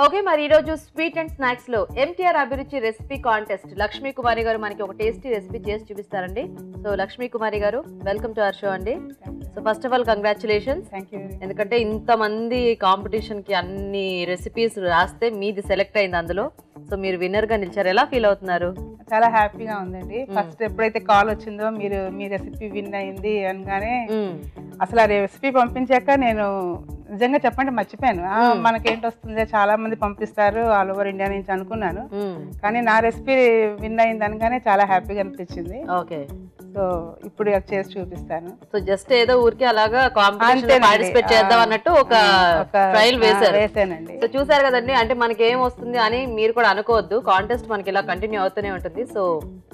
Okay, మరి ఈరోజు sweet and snacks లో ఎంటీఆర్ అభిరుచి రెసిపీ కాంటెస్ట్ లక్ష్మీ కుమారి గారు మనకి ఒక టేస్టీ రెసిపీ చేసి చూపిస్తారండి. సో లక్ష్మీ కుమారి గారు, వెల్కమ్ టు అవర్ షో అండి. So first of all congratulations, ఎందుకంటే ఇంతమంది కాంపిటీషన్ కి అన్ని రెసిపీస్ రాస్తే మీది సెలెక్ట్ అయింది అందులో. సో మీరు విన్నర్ గా నిలిచారు, ఎలా ఫీల్ అవుతున్నారు? చాలా హ్యాపీగా ఉందండి. ఫస్ట్ ఎప్పుడైతే కాల్ వచ్చిందో మీరు మీ రెసిపీ విన్ అయింది అనగానే అసలు ఆ రెసిపీ పంపించాక నేను నిజంగా చెప్పండి మర్చిపోయాను. మనకేంటి వస్తుంది, చాలా మంది పంపిస్తారు ఆల్ ఓవర్ ఇండియా నుంచి అనుకున్నాను, కానీ నా రెసిపీ విన్ అయింది అనగానే చాలా హ్యాపీగా అనిపించింది. ఓకే, సో ఇప్పుడు చేసి చూపిస్తాను. సో జస్ట్ ఏదో ఊరికి అలాగా కాంపిటీషన్ పార్టిసిపేట్ చేద్దాం అన్నట్టు ఒక ట్రయల్ వేసానండి. సో చూసారు కదండి, అంటే మనకి ఏం వస్తుంది అని మీరు కూడా అనుకోవద్దు. కాంటెస్ట్ మనకి ఇలా కంటిన్యూ అవుతూనే ఉంటుంది. సో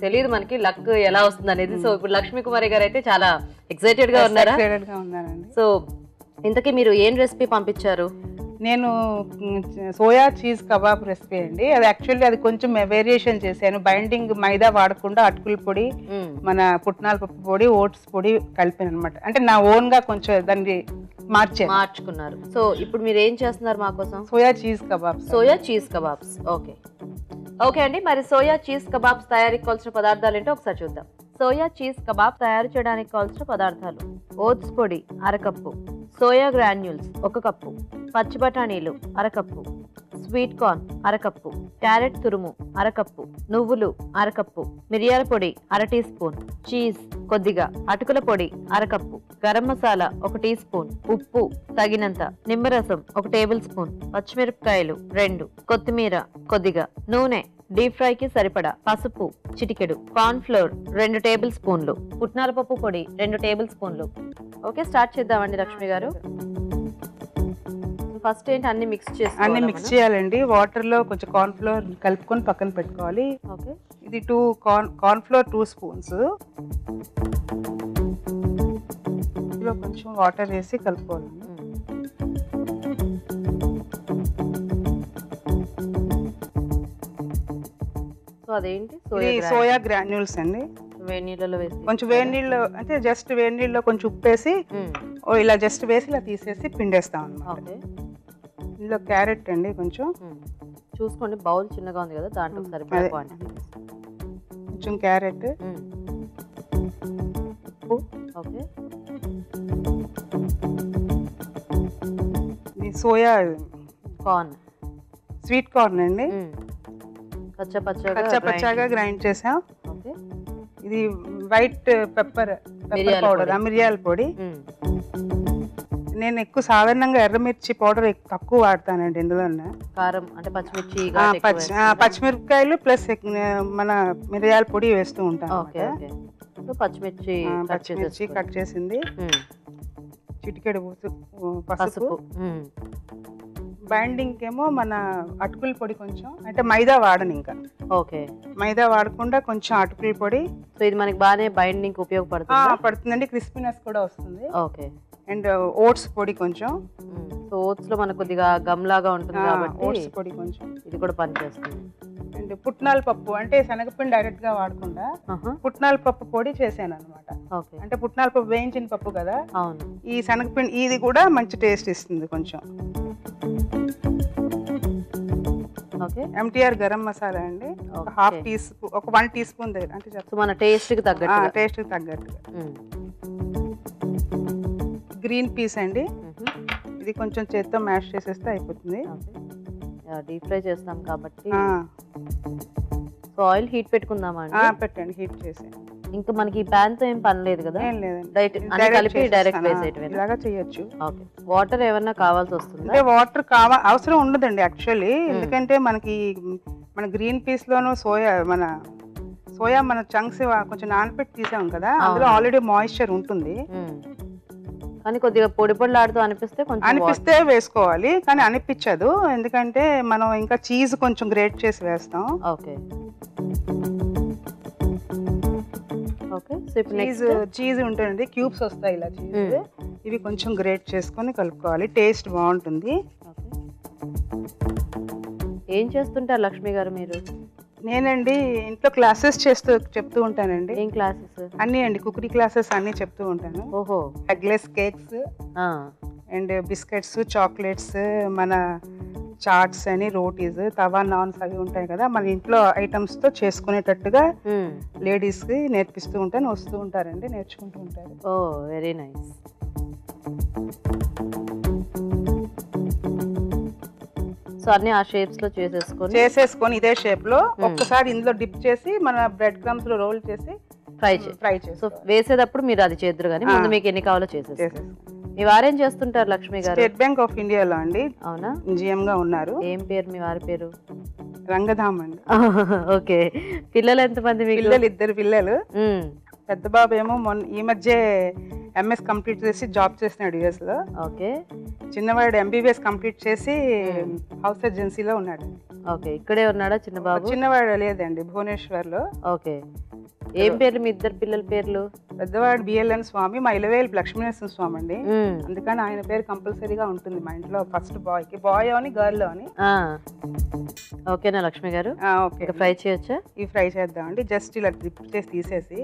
తెలియదు మనకి లక్ ఎలా వస్తుంది అనేది. సో ఇప్పుడు లక్ష్మీ కుమారి గారు అయితే చాలా ఎక్సైటెడ్ గా ఉన్నారా? సో ఇంతకీ మీరు ఏం రెసిపీ పంపించారు? నేను సోయా చీజ్ కబాబ్ రెసిపీ అండి. అది యాక్చువల్లీ అది కొంచెం వేరియేషన్ చేశాను. బైండింగ్ మైదా వాడకుండా అటుకుల పొడి, మన పుట్నాల పప్పు పొడి, ఓట్స్ పొడి కలిపాను అనమాట. అంటే నా ఓన్ గా కొంచెం దాన్ని మార్చుకున్నారు. సో ఇప్పుడు మీరు ఏం చేస్తున్నారు మా కోసం? Soya cheese kebabs. Soya cheese kebabs. Okay okay అండి, మరి సోయా చీజ్ కబాబ్స్ తయారీకి కావాల్సిన పదార్థాలు ఏంటో ఒకసారి చూద్దాం. సోయా చీజ్ కబాబ్ తయారు చేయడానికి కావాల్సిన పదార్థాలు: ఓట్స్ పొడి అరకప్పు, సోయా గ్రాన్యూల్స్ 1 కప్పు, పచ్చి బఠానీలు అరకప్పు, స్వీట్ కార్న్ అరకప్పు, క్యారెట్ తురుము అరకప్పు, నువ్వులు అరకప్పు, మిరియాల పొడి 1 టీ స్పూన్, చీజ్ కొద్దిగా, అటుకుల పొడి అరకప్పు, గరం మసాలా 1 టీ స్పూన్, ఉప్పు తగినంత, నిమ్మరసం 1 టేబుల్ స్పూన్, పచ్చిమిరపకాయలు 2, కొత్తిమీర కొద్దిగా, నూనె డీప్ ఫ్రై కి సరిపడా, పసుపు చిటికెడు, కార్న్ ఫ్లోర్ 2 టేబుల్ స్పూన్లు, పుట్నాల పప్పు పొడి 2 టేబుల్ స్పూన్లు. ఓకే, స్టార్ట్ చేద్దామండి లక్ష్మి గారు. ఫస్ట్ ఏంటి, అన్ని మిక్స్ చేయాలండి. వాటర్ లో కొంచెం కార్న్ ఫ్లోర్ కలుపుకొని పక్కన పెట్టుకోవాలి. ఓకే, ఇది కార్న్ ఫ్లోర్ 2 స్పూన్స్. ఇందులో కొంచెం వాటర్ వేసి కలుపుకోవాలి. సో అదేంటి, సోయా గ్రాన్యూల్స్ అండి. వేడి నీళ్ళలో వేసి, కొంచెం వేడి నీళ్ళు అంటే జస్ట్ వేడి నీళ్ళలో కొంచెం ఉప్పేసి ఇలా జస్ట్ వేసి ఇలా తీసేసి పిండేస్తాం అన్నమాట. ఇందులో క్యారెట్ అండి కొంచెం చూసుకోండి, బౌల్ చిన్నగా ఉంది కదా, దాంట్లో సరిపడా కొంచెం carrot, okay, soya corn, sweet corn అండి, పచ్చగా గ్రైండ్ చేసాం. ఇది వైట్ పెప్పర్ పౌడర్, మిరియాల పొడి. నేను ఎక్కువ సాధారణంగా ఎర్రమిర్చి పౌడర్ తక్కువ వాడతానండి ఇందులో. కారం అంటే పచ్చిమిర్చి, పచ్చిమిరపకాయలు ప్లస్ మన మిరియాల పొడి వేస్తూ ఉంటాను. పచ్చిమిర్చి కట్ చేసింది, చిటికెడు పసుపు, బైండింగ్ ఏమో మన అటుకుల పొడి కొంచెం, అంటే మైదా వాడను ఇంకా. ఓకే, మైదా వాడకుండా కొంచెం అటుకుల పొడి. సో ఇది మనకి బాగానే బైండింగ్ పడుతుందండి, క్రిస్పీనెస్ కూడా వస్తుంది. ఓకే, అండ్ ఓట్స్ పొడి కొంచెం. సో ఓట్స్ లో మనకు కొద్దిగా గమ్ లాగా ఉంటుంది కాబట్టి ఓట్స్ పొడి కొంచెం, ఇది కూడా పనిచేస్తుంది. అండ్ పుట్నాల పప్పు, అంటే శనగపిండి డైరెక్ట్ గా వాడకుండా పుట్నాల పప్పు పొడి చేశాను అనమాట. అంటే పుట్నాల పప్పు వేయించిన పప్పు కదా, ఈ శనగపిండి ఇది కూడా మంచి టేస్ట్ ఇస్తుంది కొంచెం. ఎంటీఆర్ గరం మసాలా అండి, ఒక 1/2 టీ స్పూన్, ఒక 1 టీ స్పూన్ దగ్గర, అంటే మన టేస్ట్ కి తగ్గట్టుగా. గ్రీన్ పీస్ అండి, ఇది కొంచెం చేత్తో మ్యాష్ చేసేస్తే అయిపోతుంది. డీప్ ఫ్రై చేస్తాం కాబట్టి. సో ఆయిల్ హీట్ పెట్టుకుందామా? పెట్టండి, హీట్ చేసి. ఇంకా మనకి ప్యాన్ తో ఏం పని లేదు కదా, డైరెక్ట్ ఇలాగా చేయొచ్చు. వాటర్ ఏమన్నా కావాల్సి వస్తుంది? అంటే వాటర్ అవసరం ఉండదండి యాక్చువల్లీ, ఎందుకంటే మనకి మన గ్రీన్ పీస్ లోను సోయా మన చంక్స్ కొంచెం నానపెట్టి తీసాం కదా, అందులో ఆల్రెడీ మాయిశ్చర్ ఉంటుంది. కానీ కొద్దిగా పొడి పొడిలాడుతూ అనిపిస్తే వేసుకోవాలి, కానీ అనిపించదు, ఎందుకంటే మనం ఇంకా చీజ్ కొంచెం గ్రేట్ చేసి వేస్తాం. ఓకే, చీజ్ ఉంటుంది, క్యూబ్స్ వస్తాయి ఇలా చీజ్, ఇవి కొంచెం గ్రేట్ చేసుకొని కలుపుకోవాలి, టేస్ట్ బాగుంటుంది. ఏం చేస్తుంటారు లక్ష్మి గారు మీరు? నేనండి ఇంట్లో క్లాసెస్ చెప్తూ ఉంటానండి. ఏం క్లాసెస్? అన్నీ అండి, కుకరీ క్లాసెస్ అన్నీ చెప్తూ ఉంటాను. ఓహో, eggless cakes and biscuits, chocolates, మన చాట్స్ అని, రోటీస్, తవా నాన్స్ అవి ఉంటాయి కదా, మన ఇంట్లో ఐటమ్స్ తో చేసుకునేటట్టుగా లేడీస్ కి నేర్పిస్తూ ఉంటాను, వస్తూ ఉంటారండి, నేర్చుకుంటూ ఉంటారు. ఓ వెరీ నైస్. సో అన్ని ఆ షేప్స్ లో చేసేసుకొని ఇదే షేప్ లో ఒక్కసారి ఇందులో డిప్ చేసి మన బ్రెడ్ క్రమ్స్ లో రోల్ చేసి ఫ్రై చేసి. సో వేసేటప్పుడు మీరు అది చేద్దరు కానీ ముందు మీకు ఎన్ని కావాలో చేసేసి. మీ వారేం చేస్తుంటారు లక్ష్మి గారు? స్టేట్ బ్యాంక్ ఆఫ్ ఇండియాలో అండి. అవునా? జిఎం గా ఉన్నారు. ఏం పేరు మీ వారి పేరు? రంగధామ్ అండి. ఓకే. పిల్లలు ఎంతమంది మీకు? పిల్లలు 2 పిల్లలు. పెద్ద బాబు ఏమో ఈ మధ్య ఎంఎస్ కంప్లీట్ చేసి జాబ్ చేస్తున్నాడు యుఎస్ లో. ఓకే. చిన్నవాడు ఎంబీబీఎస్ కంప్లీట్ చేసి హౌస్ ఏజెన్సీలో ఉన్నాడు. ఓకే. ఇక్కడే ఉన్నాడా చిన్న బాబు? చిన్నవాడు లేదండి, భువనేశ్వర్ లో. ఓకే. ఏం పేర్లు మీ 2 పిల్లల పేర్లు? పెద్దవాడు బిఎల్ఎన్ స్వామి, మా ఇలవేలు లక్ష్మీనరసింహ స్వామి అండి. అందుకని ఆయన పేరు కంపల్సరీగా ఉంటుంది మా ఇంట్లో. ఫస్ట్ బాయ్ కి బాయ్ అని, గర్ల్ అని. ఓకేనా లక్ష్మి గారు? ఓకే. ఫ్రై చేయొచ్చా? ఈ ఫ్రై చేద్దామండి. జస్ట్ ఇలా డిప్ చేసి తీసేసి,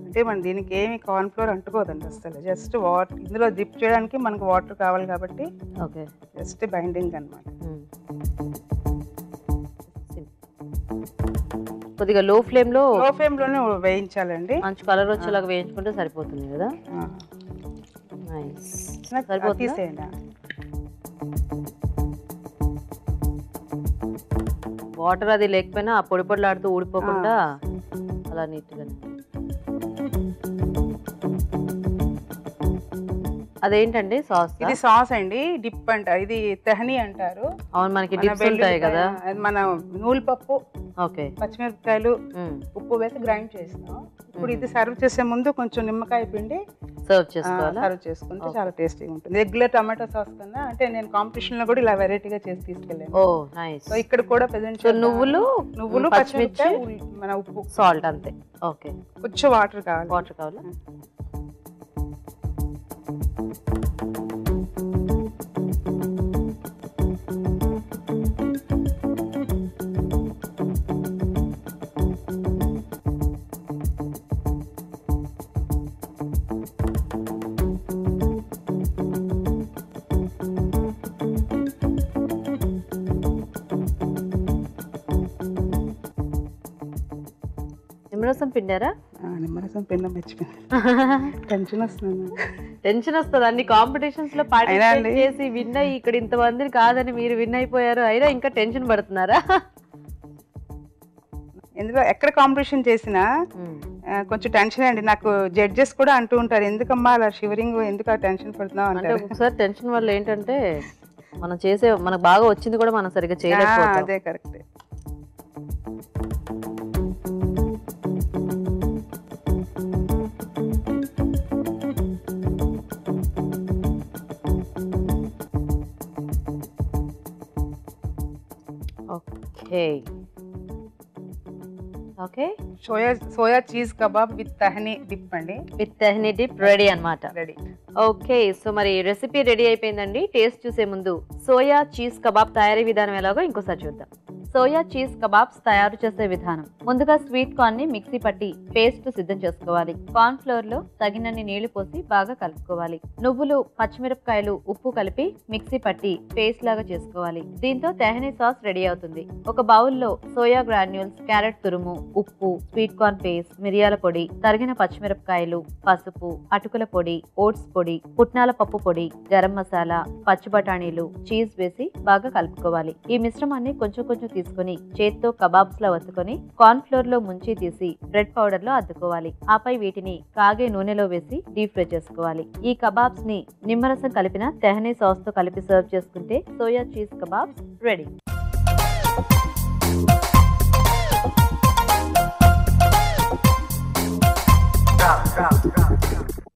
అంటే మన దీనికి ఏమి కార్న్ ఫ్లోర్ అంటుకోదండి అసలు. జస్ట్ వాటర్ ఇందులో డిప్ చేయడానికి మనకు వాటర్ కావాలి కాబట్టి ఓకే, జస్ట్ బైండింగ్ అన్నమాట. కొద్దిగా లో ఫ్లేమ్ లోనే వేయించాలండి. మంచి కలర్ వచ్చేలాగా వేయించుకుంటే సరిపోతుంది కదా. నైస్. తీసేయండి. వాటర్ అది లేకపోయినా ఆ పొడి పొడిలాడుతూ ఊడిపోకుండా అలా నీట్గా. అదేంటండి సాస్? ఇది సాస్ అండి, డిప్ అంటారు. ఇది తెహనీ అంటారు. అవును, మనకి డిప్స్ ఉంటాయి కదా. మన నూలుపప్పు, ఓకే, పచ్చిమిరపకాయలు, ఉప్పు వేసి గ్రైండ్ చేస్తాం. ఇప్పుడు ఇది సర్వ్ చేసే ముందు కొంచెం నిమ్మకాయ పిండి సర్వ్ చేసుకుంటే చాలా టేస్టీగా ఉంటుంది. రెగ్యులర్ టమాటో సాస్ కన్నా, అంటే నేను కాంపిటీషన్ లో కూడా ఇలా వెరైటీగా చేసి తీసుకెళ్ళాను. ఓ నైస్. సో ఇక్కడ కూడా ప్రెజెంట్ నువ్వులు, పచ్చిమిరపకాయ, మన ఉప్పు, సాల్ట్ అంతే. ఓకే. కొంచెం వాటర్ కావాలి. నిమ్మరసం పిండారా? నిమ్మరసం పిండ మర్చిపోయాను. టెన్షన్ వస్తుంది. టెన్షన్ వస్తుంది. అన్ని కాంపిటీషన్స్ లో పార్టిసిపేట్ చేసి విన్ అయ్యి ఇక్కడ ఇంతమందిని కాదని మీరు విన్ అయిపోయారు, అయినా ఇంకా టెన్షన్ పడుతున్నారా? ఎందులో ఎక్కడ కాంపిటీషన్ చేసినా కొంచెం టెన్షన్ అండి. నాకు జడ్జెస్ కూడా అంటూ ఉంటారు, ఎందుకమ్మా అలా షివరింగ్, ఎందుకు టెన్షన్ పడుతున్నావు అంటే. ఒకసారి టెన్షన్ వల్ల ఏంటంటే మనం మనకు బాగా వచ్చింది కూడా మనం సరిగ్గా చేయలేకపోతాం. అదే correct. Okay. Soya cheese kebab with tahini dip అండి. విత్ తహనీ డిప్ రెడీ అన్నమాట. రెడీ. ఓకే. సో మరి రెసిపీ రెడీ అయిపోయిందండి. టేస్ట్ చూసే ముందు సోయా చీజ్ కబాబ్ తయారీ విధానం ఎలాగో ఇంకోసారి చూద్దాం. సోయా చీజ్ కబాబ్స్ తయారు చేసే విధానం: ముందుగా స్వీట్ కార్న్ ని మిక్సీ పట్టి పేస్ట్ సిద్ధం చేసుకోవాలి. కార్న్ ఫ్లోర్ లో తగినన్ని నీళ్లు పోసి బాగా కలుపుకోవాలి. నువ్వులు, పచ్చిమిరపకాయలు, ఉప్పు కలిపి మిక్సీ పట్టి పేస్ట్ లాగా చేసుకోవాలి. దీంతో తెహనీ సాస్ రెడీ అవుతుంది. ఒక బౌల్లో సోయా గ్రాన్యూల్స్, క్యారెట్ తురుము, ఉప్పు, స్వీట్ కార్న్ పేస్ట్, మిరియాల పొడి, తరిగిన పచ్చిమిరపకాయలు, పసుపు, అటుకుల పొడి, ఓట్స్ పొడి, పుట్నాల పప్పు పొడి, గరం మసాలా, పచ్చి బఠానీలు, చీజ్ వేసి బాగా కలుపుకోవాలి. ఈ మిశ్రమాన్ని కొంచెం కొంచెం తీసుకుని చేత్తో కబాబ్స్ లా వత్తుకొని కార్న్ ఫ్లోర్ లో ముంచి తీసి బ్రెడ్ పౌడర్ లో అద్దుకోవాలి. ఆపై వీటిని కాగే నూనెలో వేసి డీప్ ఫ్రై చేసుకోవాలి. ఈ కబాబ్స్ ని నిమ్మరసం కలిపిన తెహనీ సాస్ తో కలిపి సర్వ్ చేసుకుంటే సోయా చీజ్ కబాబ్స్ రెడీ.